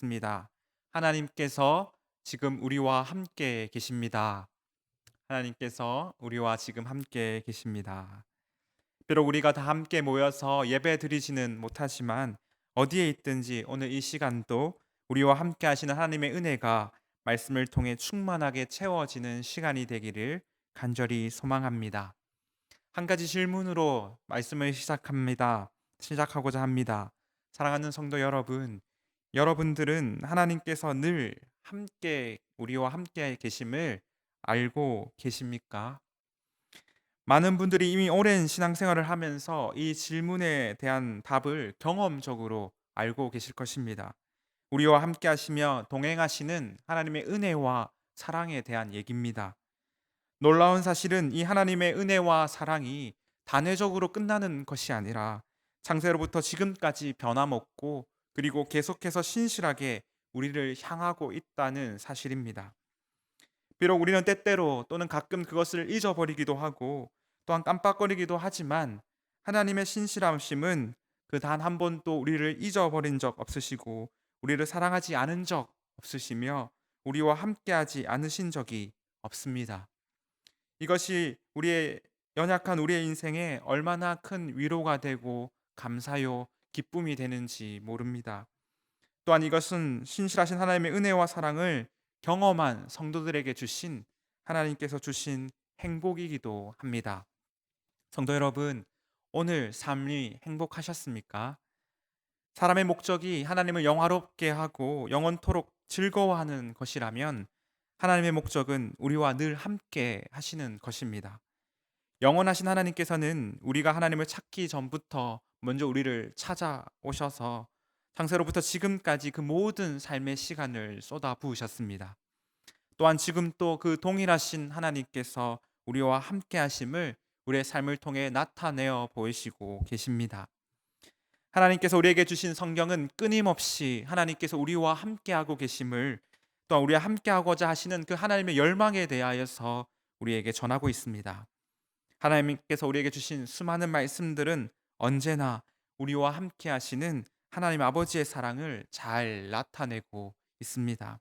믿습니다. 하나님께서 지금 우리와 함께 계십니다. 하나님께서 우리와 지금 함께 계십니다. 비록 우리가 다 함께 모여서 예배 드리지는 못하지만 어디에 있든지 오늘 이 시간도 우리와 함께 하시는 하나님의 은혜가 말씀을 통해 충만하게 채워지는 시간이 되기를 간절히 소망합니다. 한 가지 질문으로 말씀을 시작하고자 합니다. 사랑하는 성도 여러분, 여러분들은 하나님께서 늘 함께 우리와 함께 계심을 알고 계십니까? 많은 분들이 이미 오랜 신앙생활을 하면서 이 질문에 대한 답을 경험적으로 알고 계실 것입니다. 우리와 함께 하시며 동행하시는 하나님의 은혜와 사랑에 대한 얘기입니다. 놀라운 사실은 이 하나님의 은혜와 사랑이 단회적으로 끝나는 것이 아니라 창세로부터 지금까지 변함없고 그리고 계속해서 신실하게 우리를 향하고 있다는 사실입니다. 비록 우리는 때때로 또는 가끔 그것을 잊어버리기도 하고 또한 깜빡거리기도 하지만 하나님의 신실하심은 그 단 한 번도 우리를 잊어버린 적 없으시고 우리를 사랑하지 않은 적 없으시며 우리와 함께하지 않으신 적이 없습니다. 이것이 연약한 우리의 인생에 얼마나 큰 위로가 되고 감사요, 기쁨이 되는지 모릅니다. 또한 이것은 신실하신 하나님의 은혜와 사랑을 경험한 성도들에게 주신 하나님께서 주신 행복이기도 합니다. 성도 여러분, 오늘 삶이 행복하셨습니까? 사람의 목적이 하나님을 영화롭게 하고 영원토록 즐거워하는 것이라면 하나님의 목적은 우리와 늘 함께 하시는 것입니다. 영원하신 하나님께서는 우리가 하나님을 찾기 전부터 먼저 우리를 찾아오셔서 창세로부터 지금까지 그 모든 삶의 시간을 쏟아 부으셨습니다. 또한 지금 또 그 동일하신 하나님께서 우리와 함께 하심을 우리의 삶을 통해 나타내어 보이시고 계십니다. 하나님께서 우리에게 주신 성경은 끊임없이 하나님께서 우리와 함께하고 계심을 또한 우리와 함께하고자 하시는 그 하나님의 열망에 대하여서 우리에게 전하고 있습니다. 하나님께서 우리에게 주신 수많은 말씀들은 언제나 우리와 함께 하시는 하나님 아버지의 사랑을 잘 나타내고 있습니다.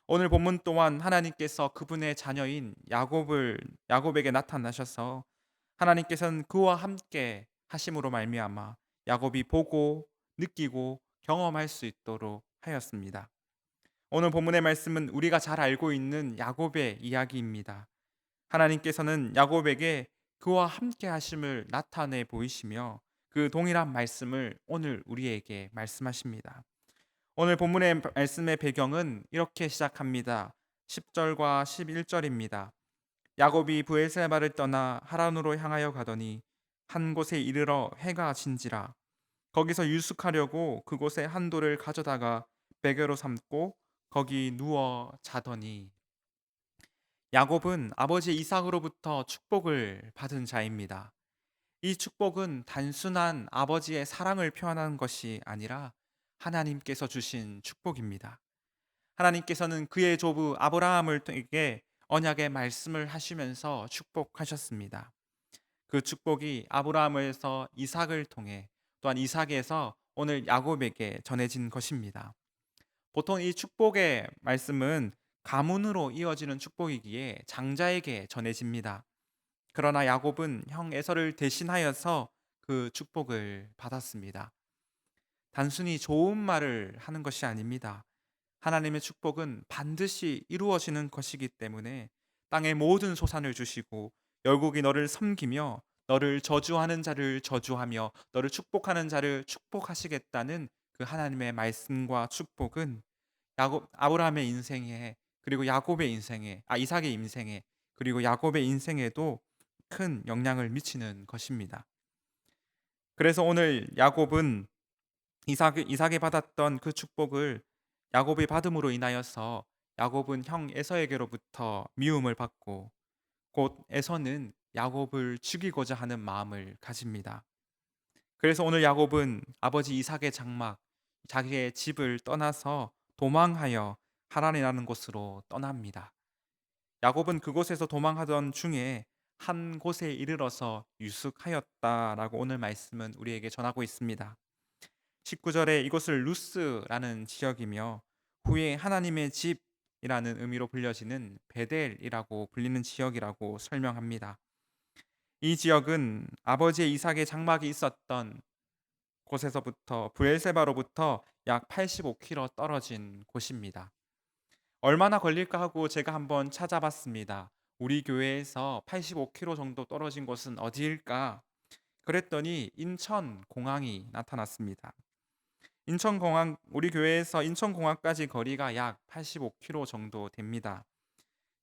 오늘 본문 또한 하나님께서 그분의 자녀인 야곱에게 나타나셔서 하나님께서는 그와 함께 하심으로 말미암아 야곱이 보고 느끼고 경험할 수 있도록 하였습니다. 오늘 본문의 말씀은 우리가 잘 알고 있는 야곱의 이야기입니다. 하나님께서는 야곱에게 그와 함께 하심을 나타내 보이시며 그 동일한 말씀을 오늘 우리에게 말씀하십니다. 오늘 본문의 말씀의 배경은 이렇게 시작합니다. 10절과 11절입니다. 야곱이 브엘세바를 떠나 하란으로 향하여 가더니 한 곳에 이르러 해가 진지라 거기서 유숙하려고 그곳에 한 돌을 가져다가 베개로 삼고 거기 누워 자더니 야곱은 아버지 이삭으로부터 축복을 받은 자입니다. 이 축복은 단순한 아버지의 사랑을 표현하는 것이 아니라 하나님께서 주신 축복입니다. 하나님께서는 그의 조부 아브라함을 통해 언약의 말씀을 하시면서 축복하셨습니다. 그 축복이 아브라함에서 이삭을 통해 또한 이삭에서 오늘 야곱에게 전해진 것입니다. 보통 이 축복의 말씀은 가문으로 이어지는 축복이기에 장자에게 전해집니다. 그러나 야곱은 형 에서를 대신하여서 그 축복을 받았습니다. 단순히 좋은 말을 하는 것이 아닙니다. 하나님의 축복은 반드시 이루어지는 것이기 때문에 땅의 모든 소산을 주시고 열국이 너를 섬기며 너를 저주하는 자를 저주하며 너를 축복하는 자를 축복하시겠다는 그 하나님의 말씀과 축복은 아브라함의 인생에 그리고 야곱의 인생에 이삭의 인생에 그리고 야곱의 인생에도 큰 영향을 미치는 것입니다. 그래서 오늘 야곱은 이삭이 받았던 그 축복을 야곱이 받음으로 인하여서 야곱은 형 에서에게로부터 미움을 받고 곧 에서는 야곱을 죽이고자 하는 마음을 가집니다. 그래서 오늘 야곱은 아버지 이삭의 장막 자기의 집을 떠나서 도망하여 하란이라는 곳으로 떠납니다. 야곱은 그곳에서 도망하던 중에 한 곳에 이르러서 유숙하였다라고 오늘 말씀은 우리에게 전하고 있습니다. 19절에 이곳을 루스라는 지역이며 후에 하나님의 집이라는 의미로 불려지는 베델이라고 불리는 지역이라고 설명합니다. 이 지역은 아버지의 이삭의 장막이 있었던 곳에서부터 브엘세바로부터 약 85km 떨어진 곳입니다. 얼마나 걸릴까 하고 제가 한번 찾아봤습니다. 우리 교회에서 85km 정도 떨어진 곳은 어디일까? 그랬더니 인천 공항이 나타났습니다. 인천공항, 우리 교회에서 인천공항까지 거리가 약 85km 정도 됩니다.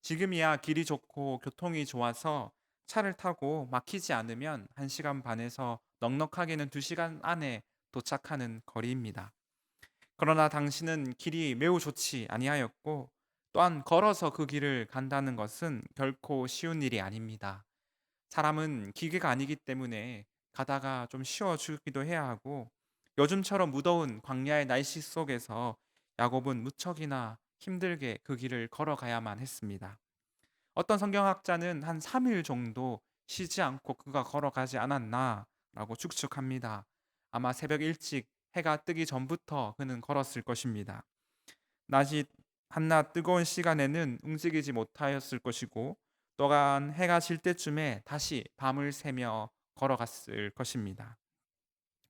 지금이야 길이 좋고 교통이 좋아서 차를 타고 막히지 않으면 1시간 반에서 넉넉하게는 2시간 안에 도착하는 거리입니다. 그러나 당신은 길이 매우 좋지 아니하였고 또한 걸어서 그 길을 간다는 것은 결코 쉬운 일이 아닙니다. 사람은 기계가 아니기 때문에 가다가 좀 쉬어주기도 해야 하고 요즘처럼 무더운 광야의 날씨 속에서 야곱은 무척이나 힘들게 그 길을 걸어가야만 했습니다. 어떤 성경학자는 한 3일 정도 쉬지 않고 그가 걸어가지 않았나라고 추측합니다. 아마 새벽 일찍 해가 뜨기 전부터 그는 걸었을 것입니다. 낮이 한낮 뜨거운 시간에는 움직이지 못하였을 것이고 또한 해가 질 때쯤에 다시 밤을 새며 걸어갔을 것입니다.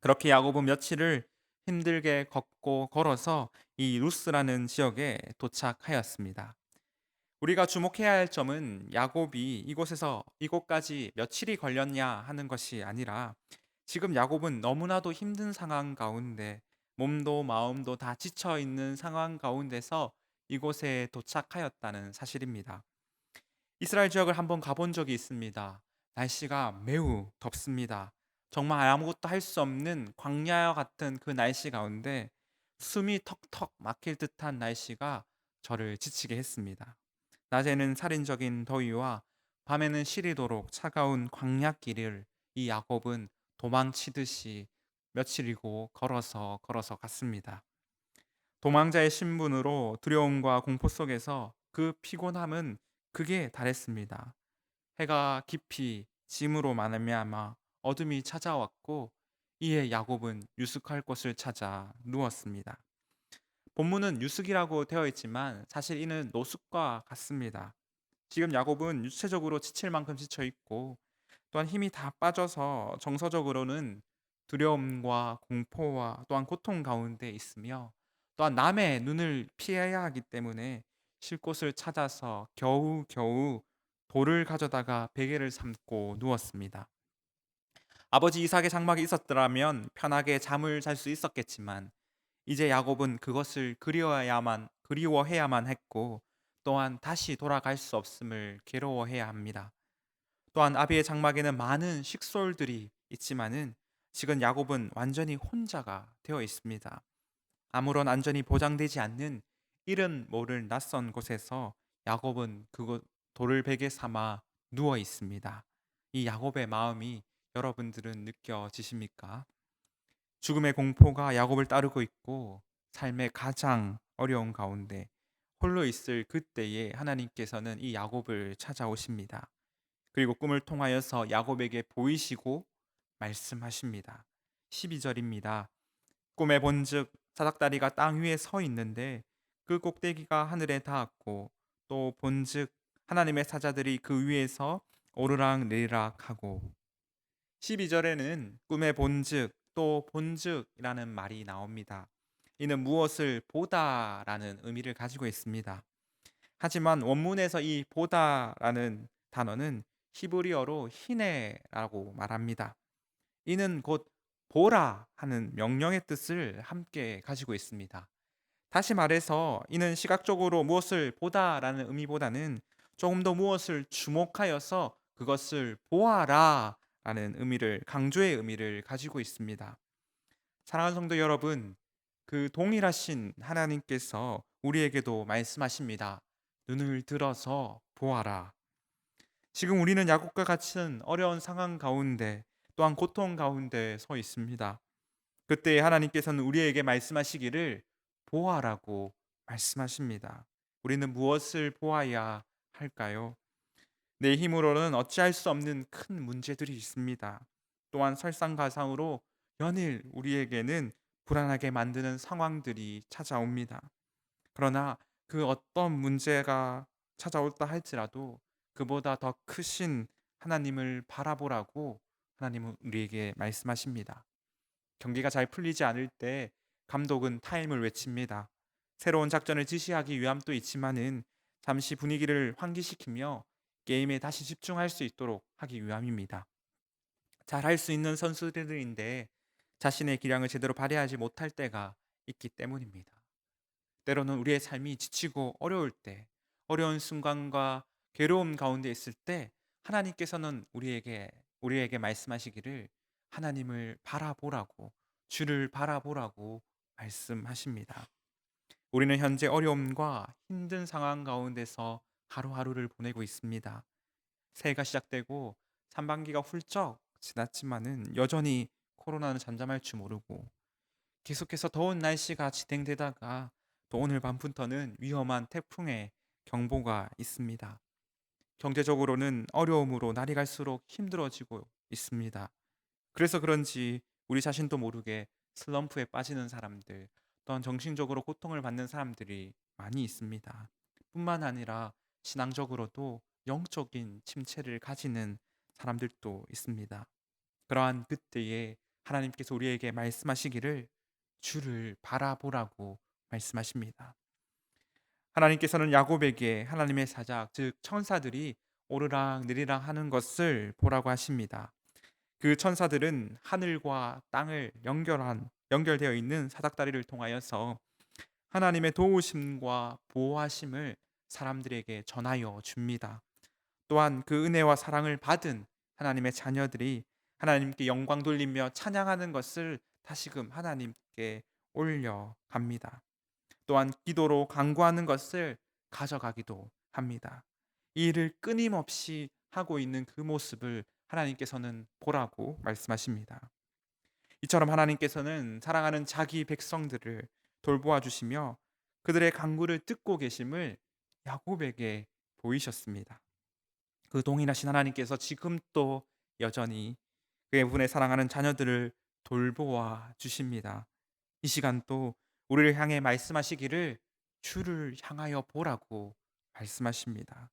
그렇게 야곱은 며칠을 힘들게 걷고 걸어서 이 루스라는 지역에 도착하였습니다. 우리가 주목해야 할 점은 야곱이 이곳에서 이곳까지 며칠이 걸렸냐 하는 것이 아니라 지금 야곱은 너무나도 힘든 상황 가운데 몸도 마음도 다 지쳐 있는 상황 가운데서 이곳에 도착하였다는 사실입니다. 이스라엘 지역을 한번 가본 적이 있습니다. 날씨가 매우 덥습니다. 정말 아무것도 할 수 없는 광야와 같은 그 날씨 가운데 숨이 턱턱 막힐 듯한 날씨가 저를 지치게 했습니다. 낮에는 살인적인 더위와 밤에는 시리도록 차가운 광야길을 이 야곱은 도망치듯이 며칠이고 걸어서 갔습니다. 도망자의 신분으로 두려움과 공포 속에서 그 피곤함은 극에 달했습니다. 해가 깊이 짐으로 말미암아 어둠이 찾아왔고 이에 야곱은 유숙할 곳을 찾아 누웠습니다. 본문은 유숙이라고 되어 있지만 사실 이는 노숙과 같습니다. 지금 야곱은 육체적으로 지칠 만큼 지쳐 있고 또한 힘이 다 빠져서 정서적으로는 두려움과 공포와 또한 고통 가운데 있으며 또한 남의 눈을 피해야 하기 때문에 쉴 곳을 찾아서 겨우겨우 돌을 가져다가 베개를 삼고 누웠습니다. 아버지 이삭의 장막이 있었더라면 편하게 잠을 잘 수 있었겠지만 이제 야곱은 그것을 그리워해야만 했고 또한 다시 돌아갈 수 없음을 괴로워해야 합니다. 또한 아비의 장막에는 많은 식솔들이 있지만은 지금 야곱은 완전히 혼자가 되어 있습니다. 아무런 안전이 보장되지 않는 이른 모를 낯선 곳에서 야곱은 그곳 돌을 베개 삼아 누워 있습니다. 이 야곱의 마음이 여러분들은 느껴지십니까? 죽음의 공포가 야곱을 따르고 있고 삶의 가장 어려운 가운데 홀로 있을 그때에 하나님께서는 이 야곱을 찾아오십니다. 그리고 꿈을 통하여서 야곱에게 보이시고 말씀하십니다. 12절입니다. 꿈에 본즉 사닥다리가 땅 위에 서 있는데 그 꼭대기가 하늘에 닿았고 또 본즉 하나님의 사자들이 그 위에서 오르락 내리락 하고 12절에는 꿈에 본즉 또 본즉이라는 말이 나옵니다. 이는 무엇을 보다라는 의미를 가지고 있습니다. 하지만 원문에서 이 보다라는 단어는 히브리어로 히네라고 말합니다. 이는 곧 보라 하는 명령의 뜻을 함께 가지고 있습니다. 다시 말해서 이는 시각적으로 무엇을 보다라는 의미보다는 조금 더 무엇을 주목하여서 그것을 보아라 라는 의미를 강조의 의미를 가지고 있습니다. 사랑하는 성도 여러분, 그 동일하신 하나님께서 우리에게도 말씀하십니다. 눈을 들어서 보아라. 지금 우리는 야곱과 같은 어려운 상황 가운데 또한 고통 가운데 서 있습니다. 그때 하나님께서는 우리에게 말씀하시기를 보아라고 말씀하십니다. 우리는 무엇을 보아야 할까요? 내 힘으로는 어찌할 수 없는 큰 문제들이 있습니다. 또한 설상가상으로 연일 우리에게는 불안하게 만드는 상황들이 찾아옵니다. 그러나 그 어떤 문제가 찾아올다 할지라도 그보다 더 크신 하나님을 바라보라고 하나님은 우리에게 말씀하십니다. 경기가 잘 풀리지 않을 때 감독은 타임을 외칩니다. 새로운 작전을 지시하기 위함도 있지만은 잠시 분위기를 환기시키며 게임에 다시 집중할 수 있도록 하기 위함입니다. 잘할 수 있는 선수들인데 자신의 기량을 제대로 발휘하지 못할 때가 있기 때문입니다. 때로는 우리의 삶이 지치고 어려울 때, 어려운 순간과 괴로움 가운데 있을 때 하나님께서는 우리에게 말씀하시기를 하나님을 바라보라고, 주를 바라보라고 말씀하십니다. 우리는 현재 어려움과 힘든 상황 가운데서 하루하루를 보내고 있습니다. 새해가 시작되고 3반기가 훌쩍 지났지만은 여전히 코로나는 잠잠할 줄 모르고 계속해서 더운 날씨가 진행되다가 또 오늘 밤부터는 위험한 태풍의 경보가 있습니다. 경제적으로는 어려움으로 날이 갈수록 힘들어지고 있습니다. 그래서 그런지 우리 자신도 모르게 슬럼프에 빠지는 사람들, 또한 정신적으로 고통을 받는 사람들이 많이 있습니다. 뿐만 아니라 신앙적으로도 영적인 침체를 가지는 사람들도 있습니다. 그러한 그때에 하나님께서 우리에게 말씀하시기를 주를 바라보라고 말씀하십니다. 하나님께서는 야곱에게 하나님의 사자, 즉 천사들이 오르락 내리락 하는 것을 보라고 하십니다. 그 천사들은 하늘과 땅을 연결되어 있는 사닥다리를 통하여서 하나님의 도우심과 보호하심을 사람들에게 전하여 줍니다. 또한 그 은혜와 사랑을 받은 하나님의 자녀들이 하나님께 영광 돌리며 찬양하는 것을 다시금 하나님께 올려갑니다. 또한 기도로 간구하는 것을 가져가기도 합니다. 이 일을 끊임없이 하고 있는 그 모습을 하나님께서는 보라고 말씀하십니다. 이처럼 하나님께서는 사랑하는 자기 백성들을 돌보아 주시며 그들의 간구를 듣고 계심을 야곱에게 보이셨습니다. 그 동일하신 하나님께서 지금 또 여전히 그의 분의 사랑하는 자녀들을 돌보아 주십니다. 이 시간 또 우리를 향해 말씀하시기를 주를 향하여 보라고 말씀하십니다.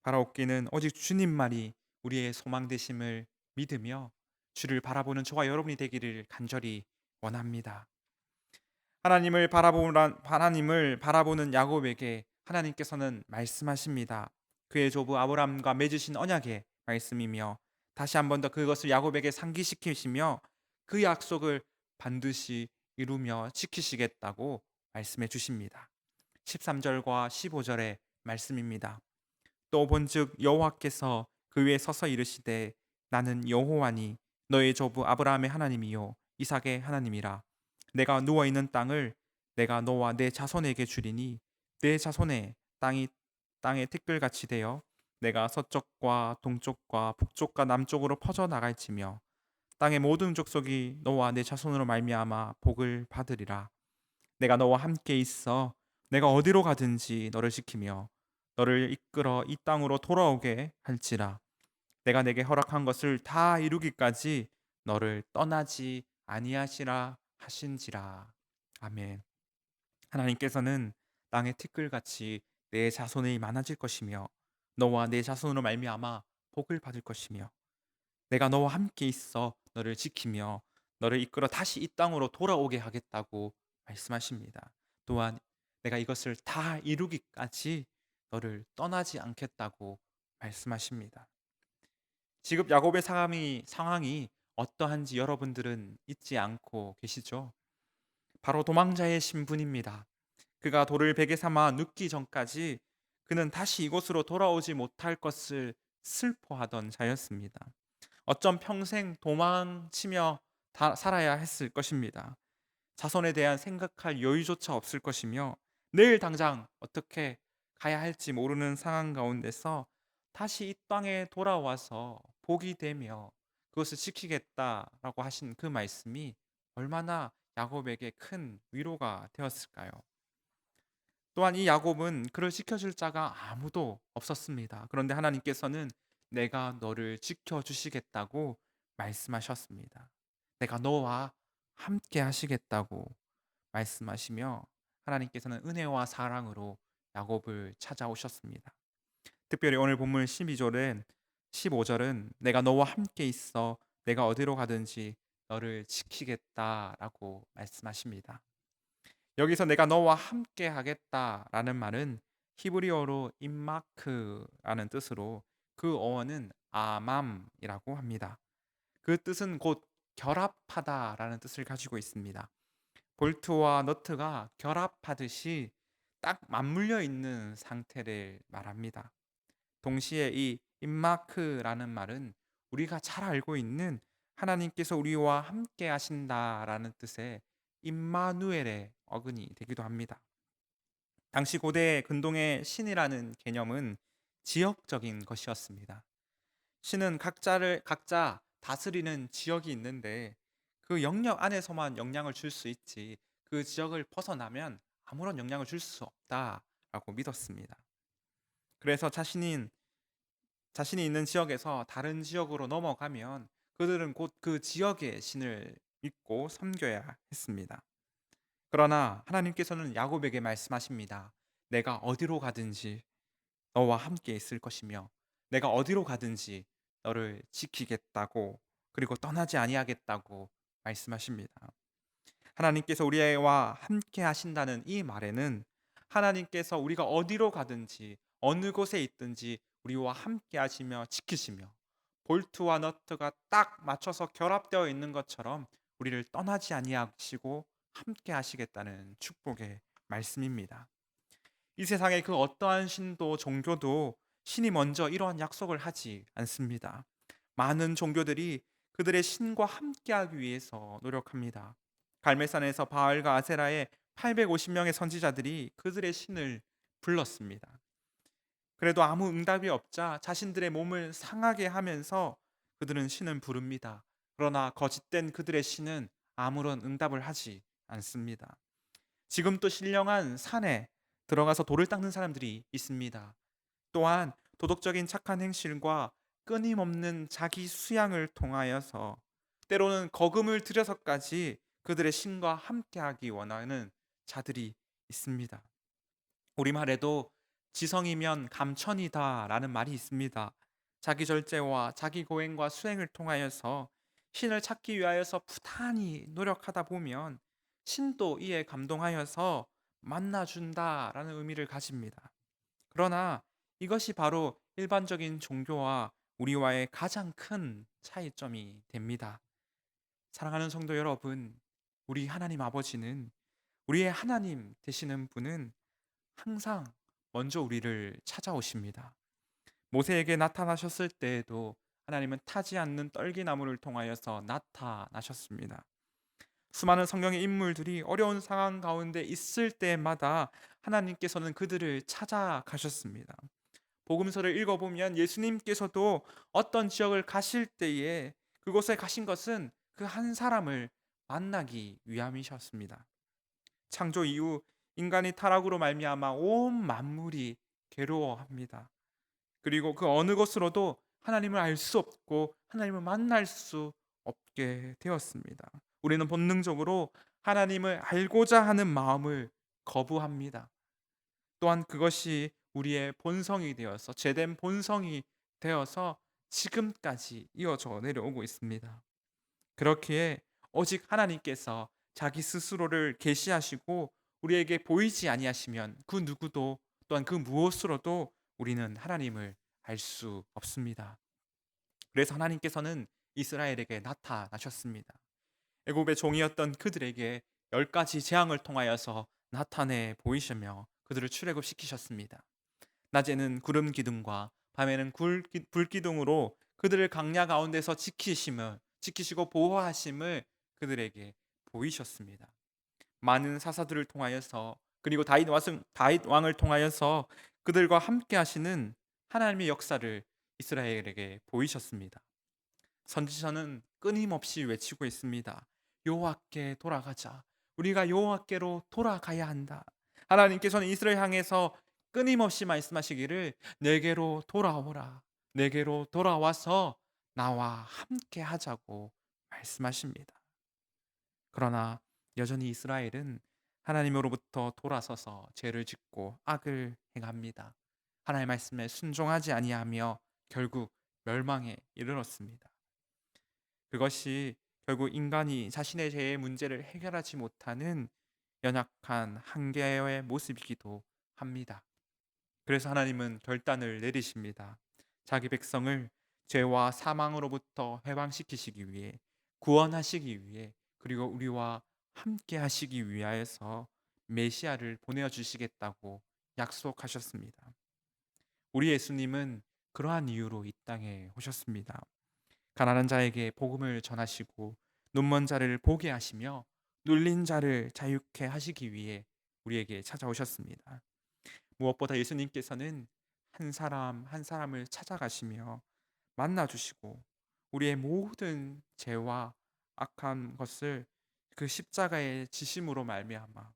바라옵기는 오직 주님만이 우리의 소망 되심을 믿으며 주를 바라보는 저와 여러분이 되기를 간절히 원합니다. 하나님을 바라보는 야곱에게 하나님께서는 말씀하십니다. 그의 조부 아브라함과 맺으신 언약의 말씀이며 다시 한 번 더 그것을 야곱에게 상기시키시며 그 약속을 반드시 이루며 지키시겠다고 말씀해 주십니다. 13절과 15절의 말씀입니다. 또 본즉 여호와께서 그 위에 서서 이르시되 나는 여호와니 너의 조부 아브라함의 하나님이요 이삭의 하나님이라. 내가 누워 있는 땅을 내가 너와 내 자손에게 주리니 내 자손의 땅이 땅의 티끌같이 되어 내가 서쪽과 동쪽과 북쪽과 남쪽으로 퍼져 나갈지며 땅의 모든 족속이 너와 내 자손으로 말미암아 복을 받으리라. 내가 너와 함께 있어 내가 어디로 가든지 너를 지키며 너를 이끌어 이 땅으로 돌아오게 할지라. 내가 내게 허락한 것을 다 이루기까지 너를 떠나지 아니하시라 하신지라. 아멘. 하나님께서는 땅의 티끌같이 내 자손이 많아질 것이며 너와 내 자손으로 말미암아 복을 받을 것이며 내가 너와 함께 있어 너를 지키며 너를 이끌어 다시 이 땅으로 돌아오게 하겠다고 말씀하십니다. 또한 내가 이것을 다 이루기까지 너를 떠나지 않겠다고 말씀하십니다. 지금 야곱의 상황이 어떠한지 여러분들은 잊지 않고 계시죠? 바로 도망자의 신분입니다. 그가 돌을 베개 삼아 눕기 전까지 그는 다시 이곳으로 돌아오지 못할 것을 슬퍼하던 자였습니다. 어쩜 평생 도망치며 살아야 했을 것입니다. 자손에 대한 생각할 여유조차 없을 것이며 내일 당장 어떻게 가야 할지 모르는 상황 가운데서 다시 이 땅에 돌아와서 복이 되며 그것을 지키겠다라고 하신 그 말씀이 얼마나 야곱에게 큰 위로가 되었을까요? 또한 이 야곱은 그를 지켜줄 자가 아무도 없었습니다. 그런데 하나님께서는 내가 너를 지켜주시겠다고 말씀하셨습니다. 내가 너와 함께 하시겠다고 말씀하시며 하나님께서는 은혜와 사랑으로 야곱을 찾아오셨습니다. 특별히 오늘 본문 12절은 15절은 내가 너와 함께 있어 내가 어디로 가든지 너를 지키겠다라고 말씀하십니다. 여기서 내가 너와 함께 하겠다라는 말은 히브리어로 임마크라는 뜻으로 그 어원은 아맘이라고 합니다. 그 뜻은 곧 결합하다라는 뜻을 가지고 있습니다. 볼트와 너트가 결합하듯이 딱 맞물려 있는 상태를 말합니다. 동시에 이 임마크라는 말은 우리가 잘 알고 있는 하나님께서 우리와 함께 하신다라는 뜻의 임마누엘의 어근이 되기도 합니다. 당시 고대 근동의 신이라는 개념은 지역적인 것이었습니다. 신은 각자 다스리는 지역이 있는데 그 영역 안에서만 영향을 줄 수 있지 그 지역을 벗어나면 아무런 영향을 줄 수 없다라고 믿었습니다. 그래서 자신이 있는 지역에서 다른 지역으로 넘어가면 그들은 곧 그 지역의 신을 믿고 섬겨야 했습니다. 그러나 하나님께서는 야곱에게 말씀하십니다. 내가 어디로 가든지 너와 함께 있을 것이며 내가 어디로 가든지 너를 지키겠다고 그리고 떠나지 아니하겠다고 말씀하십니다. 하나님께서 우리와 함께 하신다는 이 말에는 하나님께서 우리가 어디로 가든지 어느 곳에 있든지 우리와 함께 하시며 지키시며 볼트와 너트가 딱 맞춰서 결합되어 있는 것처럼 우리를 떠나지 아니하시고 함께 하시겠다는 축복의 말씀입니다. 이 세상의 그 어떠한 신도 종교도 신이 먼저 이러한 약속을 하지 않습니다. 많은 종교들이 그들의 신과 함께하기 위해서 노력합니다. 갈멜산에서 바알과 아세라의 850명의 선지자들이 그들의 신을 불렀습니다. 그래도 아무 응답이 없자 자신들의 몸을 상하게 하면서 그들은 신을 부릅니다. 그러나 거짓된 그들의 신은 아무런 응답을 하지 않습니다. 지금 또 신령한 산에 들어가서 돌을 닦는 사람들이 있습니다. 또한 도덕적인 착한 행실과 끊임없는 자기 수양을 통하여서 때로는 거금을 들여서까지 그들의 신과 함께하기 원하는 자들이 있습니다. 우리말에도 지성이면 감천이다라는 말이 있습니다. 자기 절제와 자기 고행과 수행을 통하여서 신을 찾기 위하여서 부단히 노력하다 보면 신도 이에 감동하여서 만나준다라는 의미를 가집니다. 그러나 이것이 바로 일반적인 종교와 우리와의 가장 큰 차이점이 됩니다. 사랑하는 성도 여러분, 우리 하나님 아버지는 우리의 하나님 되시는 분은 항상 먼저 우리를 찾아오십니다. 모세에게 나타나셨을 때에도 하나님은 타지 않는 떨기나무를 통하여서 나타나셨습니다. 수많은 성경의 인물들이 어려운 상황 가운데 있을 때마다 하나님께서는 그들을 찾아가셨습니다. 복음서를 읽어보면 예수님께서도 어떤 지역을 가실 때에 그곳에 가신 것은 그 한 사람을 만나기 위함이셨습니다. 창조 이후 인간이 타락으로 말미암아 온 만물이 괴로워합니다. 그리고 그 어느 것으로도 하나님을 알 수 없고 하나님을 만날 수 없게 되었습니다. 우리는 본능적으로 하나님을 알고자 하는 마음을 거부합니다. 또한 그것이 우리의 본성이 되어서 제된 본성이 되어서 지금까지 이어져 내려오고 있습니다. 그렇기에 오직 하나님께서 자기 스스로를 계시하시고 우리에게 보이지 아니하시면 그 누구도 또한 그 무엇으로도 우리는 하나님을 알 수 없습니다. 그래서 하나님께서는 이스라엘에게 나타나셨습니다. 애굽의 종이었던 그들에게 10가지 재앙을 통하여서 나타내 보이시며 그들을 출애굽시키셨습니다. 낮에는 구름 기둥과 밤에는 불기둥으로 그들을 강야 가운데서 지키시고 보호하심을 그들에게 보이셨습니다. 많은 사사들을 통하여서 그리고 다윗 왕을 통하여서 그들과 함께 하시는 하나님의 역사를 이스라엘에게 보이셨습니다. 선지자는 끊임없이 외치고 있습니다. 여호와께 돌아가자. 우리가 여호와께로 돌아가야 한다. 하나님께서는 이스라엘 향해서 끊임없이 말씀하시기를 내게로 돌아오라. 내게로 돌아와서 나와 함께 하자고 말씀하십니다. 그러나 여전히 이스라엘은 하나님으로부터 돌아서서 죄를 짓고 악을 행합니다. 하나님의 말씀에 순종하지 아니하며 결국 멸망에 이르렀습니다. 그것이 결국 인간이 자신의 죄의 문제를 해결하지 못하는 연약한 한계의 모습이기도 합니다. 그래서 하나님은 결단을 내리십니다. 자기 백성을 죄와 사망으로부터 해방시키시기 위해, 구원하시기 위해, 그리고 우리와 함께 하시기 위하여서 메시아를 보내주시겠다고 약속하셨습니다. 우리 예수님은 그러한 이유로 이 땅에 오셨습니다. 가난한 자에게 복음을 전하시고 눈먼 자를 보게 하시며 눌린 자를 자유케 하시기 위해 우리에게 찾아오셨습니다. 무엇보다 예수님께서는 한 사람 한 사람을 찾아가시며 만나 주시고 우리의 모든 죄와 악한 것을 그 십자가의 지심으로 말미암아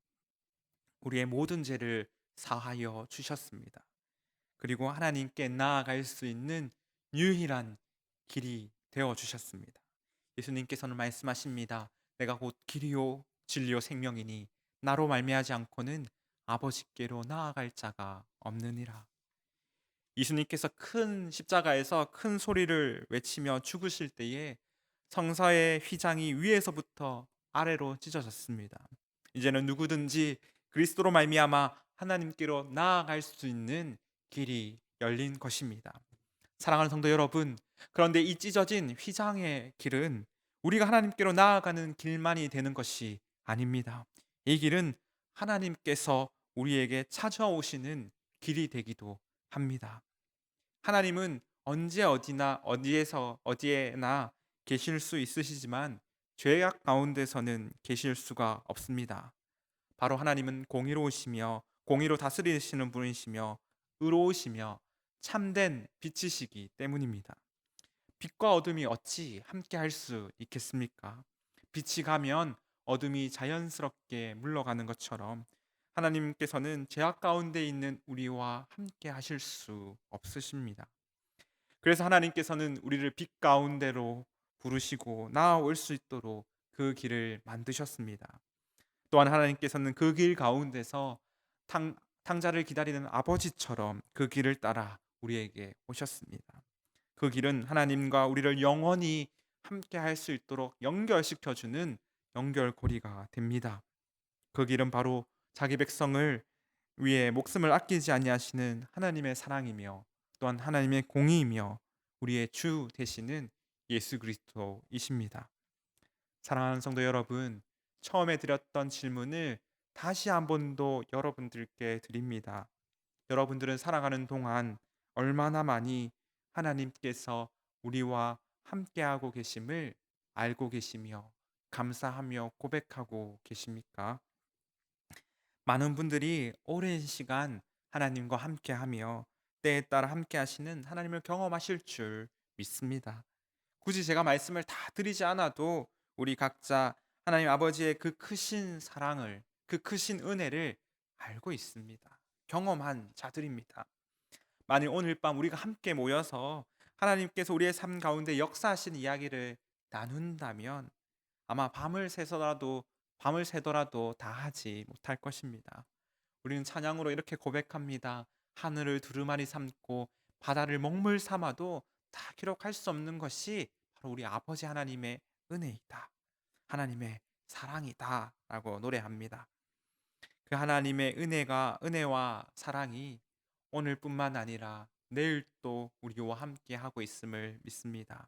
우리의 모든 죄를 사하여 주셨습니다. 그리고 하나님께 나아갈 수 있는 유일한 길이 되어 주셨습니다. 예수님께서는 말씀하십니다. 내가 곧 길이요 진리요 생명이니 나로 말미하지 않고는 아버지께로 나아갈 자가 없느니라. 예수님께서 큰 십자가에서 큰 소리를 외치며 죽으실 때에 성서의 휘장이 위에서부터 아래로 찢어졌습니다. 이제는 누구든지 그리스도로 말미암아 하나님께로 나아갈 수 있는 길이 열린 것입니다. 사랑하는 성도 여러분, 그런데 이 찢어진 휘장의 길은 우리가 하나님께로 나아가는 길만이 되는 것이 아닙니다. 이 길은 하나님께서 우리에게 찾아오시는 길이 되기도 합니다. 하나님은 언제 어디나 어디에서 어디에나 계실 수 있으시지만 죄악 가운데서는 계실 수가 없습니다. 바로 하나님은 공의로우시며 공의로 다스리시는 분이시며 의로우시며 참된 빛이시기 때문입니다. 빛과 어둠이 어찌 함께 할 수 있겠습니까? 빛이 가면 어둠이 자연스럽게 물러가는 것처럼 하나님께서는 죄악 가운데 있는 우리와 함께 하실 수 없으십니다. 그래서 하나님께서는 우리를 빛 가운데로 부르시고 나아올 수 있도록 그 길을 만드셨습니다. 또한 하나님께서는 그 길 가운데서 탕자를 기다리는 아버지처럼 그 길을 따라 우리에게 오셨습니다. 그 길은 하나님과 우리를 영원히 함께 할 수 있도록 연결시켜 주는 연결고리가 됩니다. 그 길은 바로 자기 백성을 위해 목숨을 아끼지 아니하시는 하나님의 사랑이며 또한 하나님의 공의이며 우리의 주 되시는 예수 그리스도이십니다. 사랑하는 성도 여러분, 처음에 드렸던 질문을 다시 한 번 더 여러분들께 드립니다. 여러분들은 살아가는 동안 얼마나 많이 하나님께서 우리와 함께하고 계심을 알고 계시며 감사하며 고백하고 계십니까? 많은 분들이 오랜 시간 하나님과 함께하며 때에 따라 함께하시는 하나님을 경험하실 줄 믿습니다. 굳이 제가 말씀을 다 드리지 않아도 우리 각자 하나님 아버지의 그 크신 사랑을, 그 크신 은혜를 알고 있습니다. 경험한 자들입니다. 만일 오늘 밤 우리가 함께 모여서 하나님께서 우리의 삶 가운데 역사하신 이야기를 나눈다면 아마 밤을 새더라도 다 하지 못할 것입니다. 우리는 찬양으로 이렇게 고백합니다. 하늘을 두루마리 삼고 바다를 먹물 삼아도 다 기록할 수 없는 것이 바로 우리 아버지 하나님의 은혜이다. 하나님의 사랑이다라고 노래합니다. 그 하나님의 은혜와 사랑이 오늘뿐만 아니라 내일도 우리와 함께 하고 있음을 믿습니다.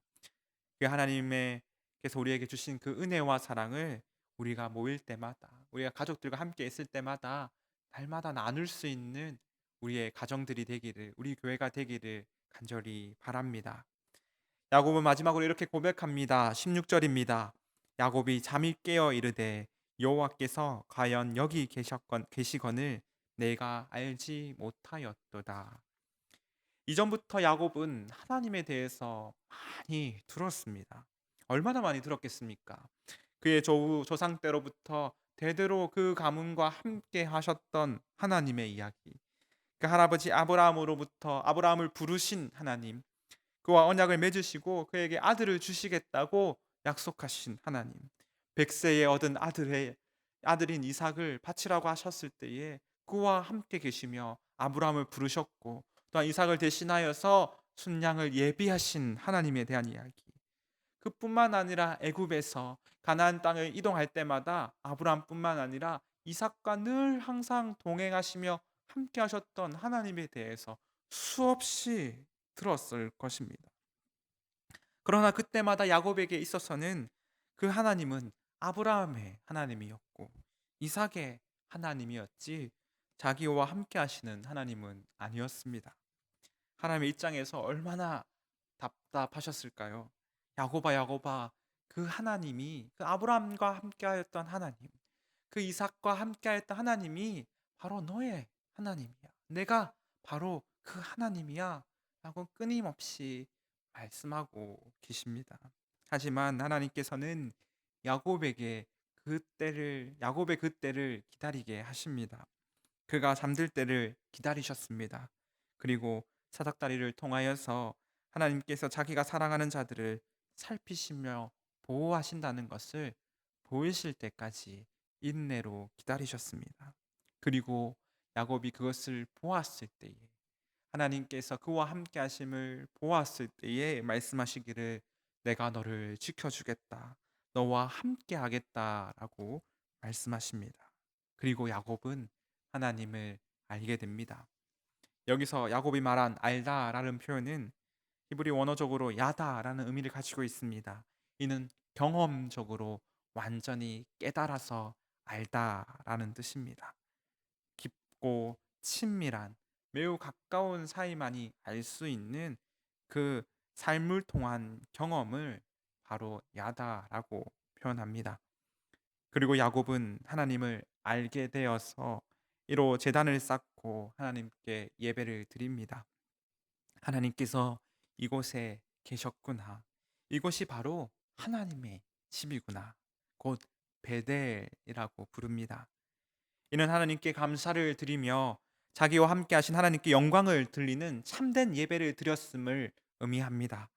그 하나님께서 우리에게 주신 그 은혜와 사랑을 우리가 모일 때마다, 우리가 가족들과 함께 있을 때마다 날마다 나눌 수 있는 우리의 가정들이 되기를, 우리 교회가 되기를 간절히 바랍니다. 야곱은 마지막으로 이렇게 고백합니다. 16절입니다. 야곱이 잠이 깨어 이르되 여호와께서 과연 여기 계시거늘 내가 알지 못하였도다. 이전부터 야곱은 하나님에 대해서 많이 들었습니다. 얼마나 많이 들었겠습니까? 그의 조상 때로부터 대대로 그 가문과 함께 하셨던 하나님의 이야기. 그 할아버지 아브라함으로부터 아브라함을 부르신 하나님, 그와 언약을 맺으시고 그에게 아들을 주시겠다고 약속하신 하나님, 100세에 얻은 아들인 이삭을 바치라고 하셨을 때에 그와 함께 계시며 아브라함을 부르셨고, 또한 이삭을 대신하여서 순양을 예비하신 하나님에 대한 이야기. 그뿐만 아니라 애굽에서 가나안 땅을 이동할 때마다 아브라함뿐만 아니라 이삭과 늘 항상 동행하시며 함께 하셨던 하나님에 대해서 수없이 들었을 것입니다. 그러나 그때마다 야곱에게 있어서는 그 하나님은 아브라함의 하나님이었고 이삭의 하나님이었지, 자기와 함께 하시는 하나님은 아니었습니다. 하나님의 입장에서 얼마나 답답하셨을까요? 야곱아, 야곱아, 그 하나님이, 그 아브라함과 함께하였던 하나님, 그 이삭과 함께하였던 하나님이 바로 너의 하나님이야. 내가 바로 그 하나님이야. 라고 끊임없이 말씀하고 계십니다. 하지만 하나님께서는 야곱의 그 때를 기다리게 하십니다. 그가 잠들 때를 기다리셨습니다. 그리고 사닥다리를 통하여서 하나님께서 자기가 사랑하는 자들을 살피시며 보호하신다는 것을 보이실 때까지 인내로 기다리셨습니다. 그리고 야곱이 그것을 보았을 때에, 하나님께서 그와 함께 하심을 보았을 때에 말씀하시기를 내가 너를 지켜주겠다. 너와 함께 하겠다라고 말씀하십니다. 그리고 야곱은 하나님을 알게 됩니다. 여기서 야곱이 말한 알다라는 표현은 히브리 원어적으로 야다라는 의미를 가지고 있습니다. 이는 경험적으로 완전히 깨달아서 알다라는 뜻입니다. 깊고 친밀한, 매우 가까운 사이만이 알 수 있는 그 삶을 통한 경험을 바로 야다라고 표현합니다. 그리고 야곱은 하나님을 알게 되어서 이로 제단을 쌓고 하나님께 예배를 드립니다. 하나님께서 이곳에 계셨구나. 이곳이 바로 하나님의 집이구나. 곧 베델이라고 부릅니다. 이는 하나님께 감사를 드리며 자기와 함께 하신 하나님께 영광을 돌리는 참된 예배를 드렸음을 의미합니다.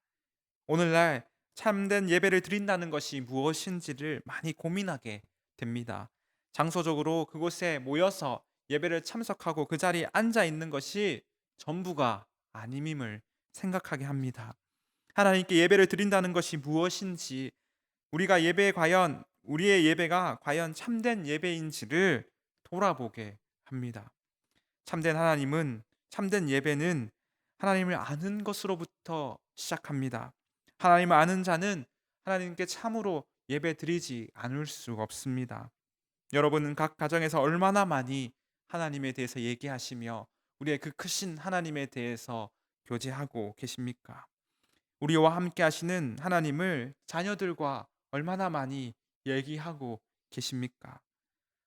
오늘날 참된 예배를 드린다는 것이 무엇인지를 많이 고민하게 됩니다. 장소적으로 그곳에 모여서 예배를 참석하고 그 자리에 앉아 있는 것이 전부가 아님임을 생각하게 합니다. 하나님께 예배를 드린다는 것이 무엇인지, 우리의 예배가 과연 참된 예배인지를 돌아보게 합니다. 참된 예배는 하나님을 아는 것으로부터 시작합니다. 하나님을 아는 자는 하나님께 참으로 예배 드리지 않을 수 없습니다. 여러분은 각 가정에서 얼마나 많이 하나님에 대해서 얘기하시며 우리의 그 크신 하나님에 대해서 교제하고 계십니까? 우리와 함께 하시는 하나님을 자녀들과 얼마나 많이 얘기하고 계십니까?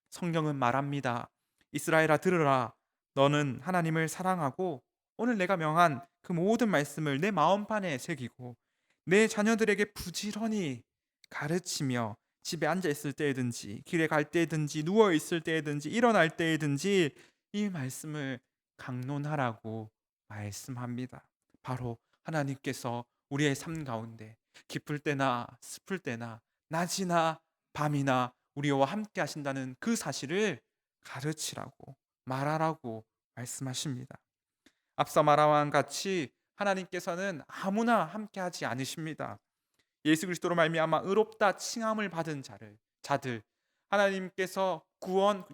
성경은 말합니다. 이스라엘아 들으라. 너는 하나님을 사랑하고 오늘 내가 명한 그 모든 말씀을 내 마음판에 새기고 내 자녀들에게 부지런히 가르치며 집에 앉아 있을 때든지 길에 갈 때든지 누워 있을 때든지 일어날 때든지 이 말씀을 강론하라고 말씀합니다. 바로 하나님께서 우리의 삶 가운데 기쁠 때나 슬플 때나 낮이나 밤이나 우리와 함께 하신다는 그 사실을 가르치라고 말하라고 말씀하십니다. 앞서 말한 같이 하나님께서는 아무나 함께 하지 않으십니다. 예수 그리스도로 말미암아 의롭다 칭함을 받은 자들, 하나님께서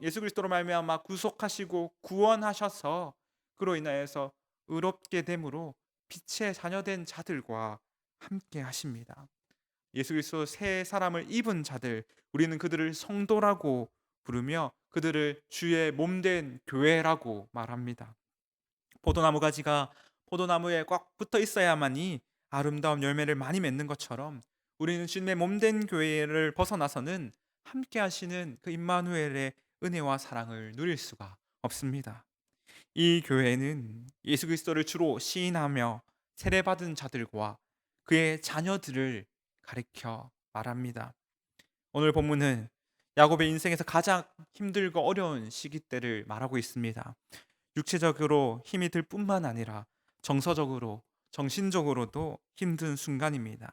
예수 그리스도로 말미암아 구속하시고 구원하셔서 그로 인하여서 의롭게 됨으로 빛의 자녀된 자들과 함께 하십니다. 예수 그리스도 새 사람을 입은 자들, 우리는 그들을 성도라고 부르며 그들을 주의 몸된 교회라고 말합니다. 포도나무 가지가 포도나무에 꽉 붙어 있어야만이 아름다운 열매를 많이 맺는 것처럼 우리는 주님의 몸된 교회를 벗어나서는 함께 하시는 그 임마누엘의 은혜와 사랑을 누릴 수가 없습니다. 이 교회는 예수 그리스도를 주로 시인하며 세례받은 자들과 그의 자녀들을 가리켜 말합니다. 오늘 본문은 야곱의 인생에서 가장 힘들고 어려운 시기 때를 말하고 있습니다. 육체적으로 힘이 들 뿐만 아니라 정서적으로, 정신적으로도 힘든 순간입니다.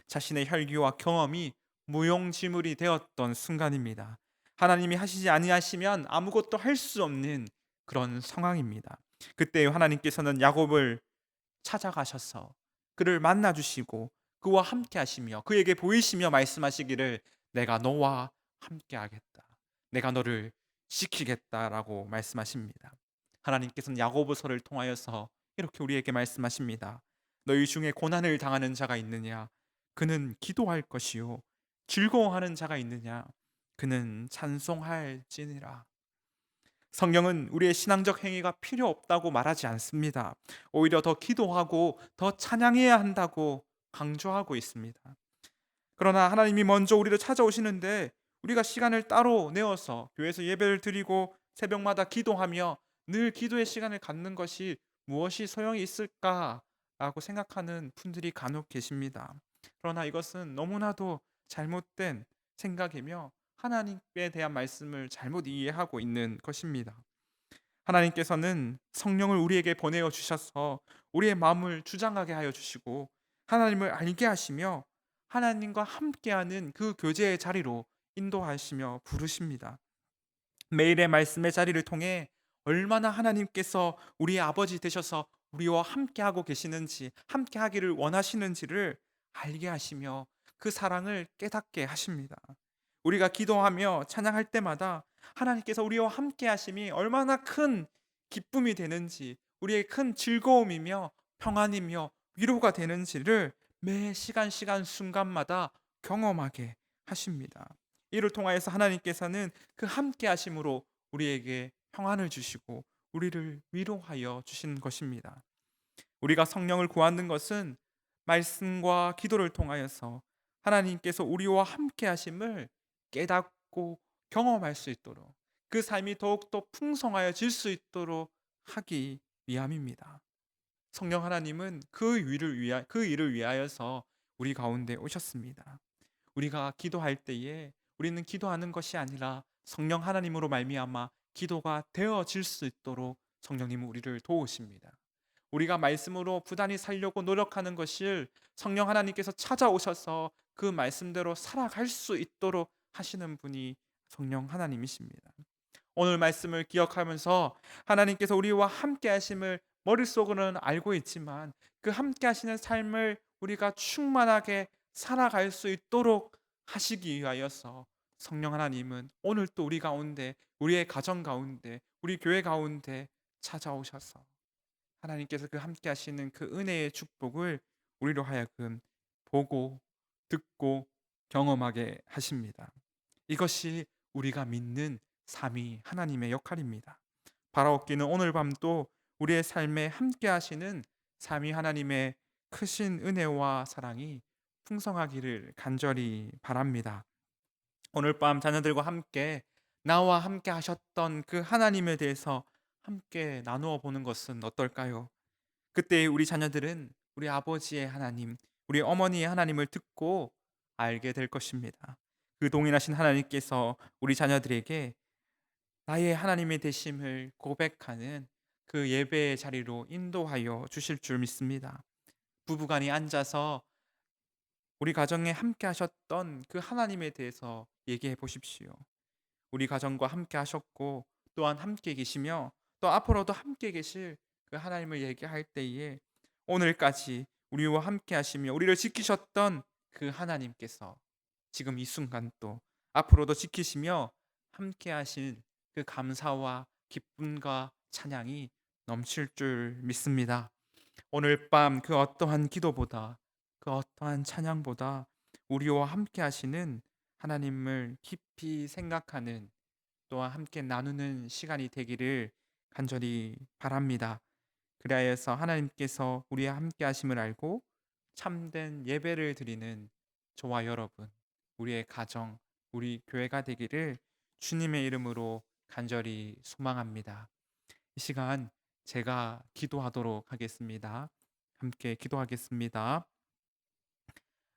자신의 혈기와 경험이 무용지물이 되었던 순간입니다. 하나님이 하시지 아니하시면 아무것도 할 수 없는 그런 상황입니다. 그때 하나님께서는 야곱을 찾아가셔서 그를 만나 주시고 그와 함께 하시며 그에게 보이시며 말씀하시기를 내가 너와 함께 하겠다. 내가 너를 지키겠다라고 말씀하십니다. 하나님께서는 야고보서를 통하여서 이렇게 우리에게 말씀하십니다. 너희 중에 고난을 당하는 자가 있느냐? 그는 기도할 것이요. 즐거워하는 자가 있느냐? 그는 찬송할지니라. 성경은 우리의 신앙적 행위가 필요 없다고 말하지 않습니다. 오히려 더 기도하고 더 찬양해야 한다고 강조하고 있습니다. 그러나 하나님이 먼저 우리를 찾아오시는데 우리가 시간을 따로 내어서 교회에서 예배를 드리고 새벽마다 기도하며 늘 기도의 시간을 갖는 것이 무엇이 소용이 있을까라고 생각하는 분들이 간혹 계십니다. 그러나 이것은 너무나도 잘못된 생각이며 하나님에 대한 말씀을 잘못 이해하고 있는 것입니다. 하나님께서는 성령을 우리에게 보내어 주셔서 우리의 마음을 주장하게 하여 주시고 하나님을 알게 하시며 하나님과 함께하는 그 교제의 자리로 인도하시며 부르십니다. 매일의 말씀의 자리를 통해 얼마나 하나님께서 우리의 아버지 되셔서 우리와 함께하고 계시는지, 함께하기를 원하시는지를 알게 하시며 그 사랑을 깨닫게 하십니다. 우리가 기도하며 찬양할 때마다 하나님께서 우리와 함께 하심이 얼마나 큰 기쁨이 되는지, 우리의 큰 즐거움이며 평안이며 위로가 되는지를 매 시간 순간마다 경험하게 하십니다. 이를 통하여서 하나님께서는 그 함께 하심으로 우리에게 평안을 주시고 우리를 위로하여 주시는 것입니다. 우리가 성령을 구하는 것은 말씀과 기도를 통하여서 하나님께서 우리와 함께 하심을 깨닫고 경험할 수 있도록 그 삶이 더욱더 풍성하여질 수 있도록 하기 위함입니다. 성령 하나님은 그 일을 위하여서 우리 가운데 오셨습니다. 우리가 기도할 때에 우리는 기도하는 것이 아니라 성령 하나님으로 말미암아 기도가 되어질 수 있도록 성령님은 우리를 도우십니다. 우리가 말씀으로 부단히 살려고 노력하는 것을 성령 하나님께서 찾아오셔서 그 말씀대로 살아갈 수 있도록 하시는 분이 성령 하나님이십니다. 오늘 말씀을 기억하면서 하나님께서 우리와 함께 하심을 머릿속으로는 알고 있지만 그 함께 하시는 삶을 우리가 충만하게 살아갈 수 있도록 하시기 위하여서 성령 하나님은 오늘 또 우리 가운데, 우리의 가정 가운데, 우리 교회 가운데 찾아오셔서 하나님께서 그 함께 하시는 그 은혜의 축복을 우리로 하여금 보고 듣고 경험하게 하십니다. 이것이 우리가 믿는 삼위 하나님의 역할입니다. 바라옵기는 오늘 밤도 우리의 삶에 함께 하시는 삼위 하나님의 크신 은혜와 사랑이 풍성하기를 간절히 바랍니다. 오늘 밤 자녀들과 함께 나와 함께 하셨던 그 하나님에 대해서 함께 나누어 보는 것은 어떨까요? 그때 우리 자녀들은 우리 아버지의 하나님, 우리 어머니의 하나님을 듣고 알게 될 것입니다. 그 동일하신 하나님께서 우리 자녀들에게 나의 하나님의 되심을 고백하는 그 예배의 자리로 인도하여 주실 줄 믿습니다. 부부간이 앉아서 우리 가정에 함께 하셨던 그 하나님에 대해서 얘기해 보십시오. 우리 가정과 함께 하셨고 또한 함께 계시며 또 앞으로도 함께 계실 그 하나님을 얘기할 때에 오늘까지 우리와 함께 하시며 우리를 지키셨던 그 하나님께서 지금 이 순간 또 앞으로도 지키시며 함께 하실 그 감사와 기쁨과 찬양이 넘칠 줄 믿습니다. 오늘 밤 그 어떠한 기도보다 그 어떠한 찬양보다 우리와 함께 하시는 하나님을 깊이 생각하는 또한 함께 나누는 시간이 되기를 간절히 바랍니다. 그리하여서 하나님께서 우리와 함께 하심을 알고 참된 예배를 드리는 저와 여러분, 우리의 가정, 우리 교회가 되기를 주님의 이름으로 간절히 소망합니다. 이 시간 제가 기도하도록 하겠습니다. 함께 기도하겠습니다.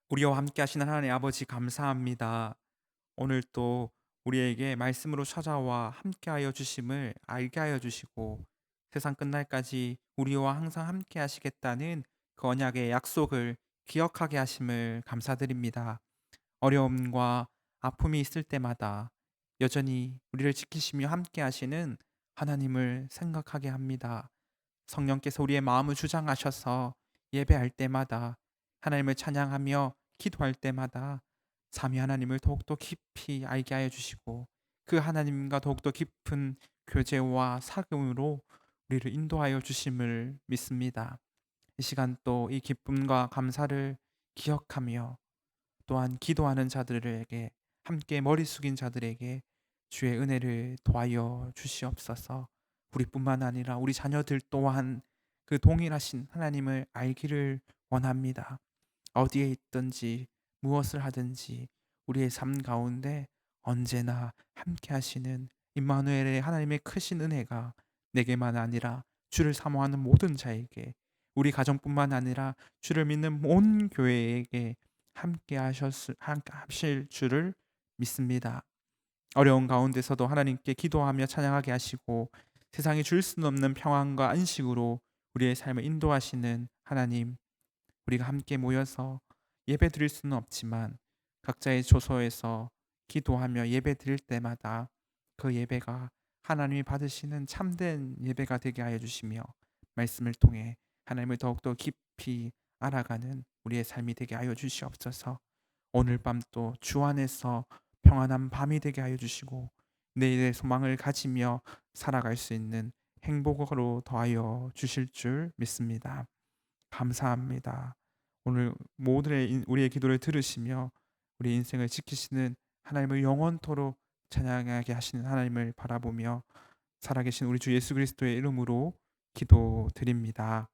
우리와 함께 하시는 하나님 아버지 감사합니다. 오늘 또 우리에게 말씀으로 찾아와 함께하여 주심을 알게 하여 주시고 세상 끝날까지 우리와 항상 함께 하시겠다는 그 언약의 약속을 기억하게 하심을 감사드립니다. 어려움과 아픔이 있을 때마다 여전히 우리를 지키시며 함께 하시는 하나님을 생각하게 합니다. 성령께서 우리의 마음을 주장하셔서 예배할 때마다 하나님을 찬양하며 기도할 때마다 삼위 하나님을 더욱더 깊이 알게 하여 주시고 그 하나님과 더욱더 깊은 교제와 사귐으로 우리를 인도하여 주심을 믿습니다. 이 시간 또 이 기쁨과 감사를 기억하며 또한 기도하는 자들에게 함께 머리 숙인 자들에게 주의 은혜를 더하여 주시옵소서. 우리뿐만 아니라 우리 자녀들 또한 그 동일하신 하나님을 알기를 원합니다. 어디에 있든지 무엇을 하든지 우리의 삶 가운데 언제나 함께 하시는 임마누엘의 하나님의 크신 은혜가 내게만 아니라 주를 사모하는 모든 자에게, 우리 가정뿐만 아니라 주를 믿는 온 교회에게 하실 줄을 믿습니다. 어려운 가운데서도 하나님께 기도하며 찬양하게 하시고 세상이 줄 수 없는 평안과 안식으로 우리의 삶을 인도하시는 하나님, 우리가 함께 모여서 예배 드릴 수는 없지만 각자의 조소에서 기도하며 예배 드릴 때마다 그 예배가 하나님이 받으시는 참된 예배가 되게 하여 주시며 말씀을 통해 하나님을 더욱더 깊이 알아가는 우리의 삶이 되게 하여 주시옵소서. 오늘 밤도 주 안에서 평안한 밤이 되게 하여 주시고 내일의 소망을 가지며 살아갈 수 있는 행복으로 더하여 주실 줄 믿습니다. 감사합니다. 오늘 우리의 기도를 들으시며 우리 인생을 지키시는 하나님을 영원토록 찬양하게 하시는 하나님을 바라보며 살아계신 우리 주 예수 그리스도의 이름으로 기도드립니다.